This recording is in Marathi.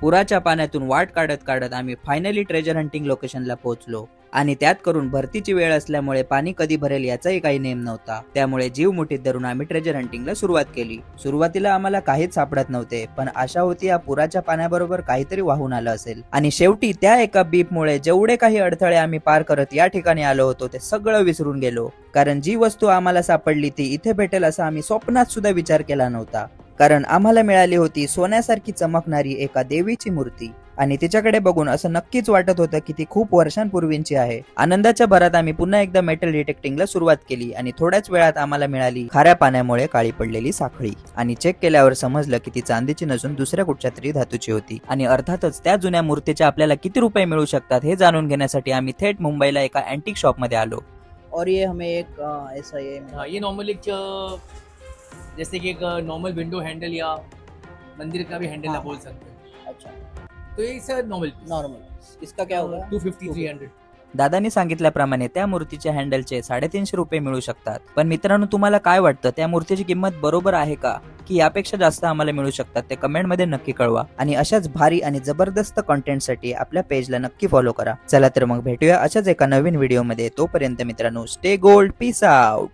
पुराच्या पाण्यातून वाट काढत काढत आम्ही फायनली ट्रेजर हंटिंग लोकेशनला पोहोचलो आणि त्यात करून भरतीची वेळ असल्यामुळे पाणी कधी भरेल याचाही काही नेम नव्हता. त्यामुळे जीव मुठीत धरून आम्ही ट्रेजर हंटिंगला सुरुवात केली. सुरुवातीला आम्हाला काहीच सापडत नव्हते, पण आशा होती या पुराच्या पाण्याबरोबर काहीतरी वाहून आलं असेल. आणि शेवटी त्या एका बीपमुळे जेवढे काही अडथळे आम्ही पार करत या ठिकाणी आलो होतो ते सगळं विसरून गेलो. कारण जी वस्तू आम्हाला सापडली ती इथे भेटेल असा आम्ही स्वप्नात सुद्धा विचार केला नव्हता. कारण आम्हाला मिळाली होती सोन्यासारखी चमकणारी एका देवीची मूर्ती आणि तिच्याकडे बघून असं नक्कीच वाटत होतं की ती खूप वर्षांपूर्वींची आहे. आनंदाच्या भरात आम्ही पुन्हा एकदा मेटल डिटेक्टिंगला सुरुवात केली आणि थोड्याच वेळात आम्हाला मिळाली खाऱ्या पाण्यामुळे काळी पडलेली साखळी. आणि चेक केल्यावर समजलं की ती चांदीची नसून दुसऱ्या कुठच्या तरी धातूची होती. आणि अर्थातच त्या जुन्या मूर्तीचे आपल्याला किती रुपये मिळू शकतात हे जाणून घेण्यासाठी आम्ही थेट मुंबईला एका अँटिक शॉप मध्ये आलो. और ये हमें एक ऐसा ये नॉर्मल एक जैसे कि एक नॉर्मल विंडो हैंडल या मंदिर का भी हैंडल आप बोल सकते हैं. अच्छा तो ये सर नॉर्मल नॉर्मल, इसका क्या होगा? 250 300. दादानी सांगितल्याप्रमाणे त्या मूर्तीच्या हँडलचे 350 रुपये मिळू शकतात. पण मित्रांनो, तुम्हाला काय वाटतं, त्या मूर्तीची किंमत बरोबर आहे का, की यापेक्षा जास्त आम्हाला मिळू शकतात? ते कमेंट मध्ये नक्की कळवा. आणि अशाच भारी आणि जबरदस्त कॉन्टेंटसाठी आपल्या पेजला नक्की फॉलो करा. चला तर मग भेटूया अशाच एका नवीन व्हिडिओ मध्ये. तोपर्यंत मित्रांनो, स्टे गोल्ड, पीस आउट.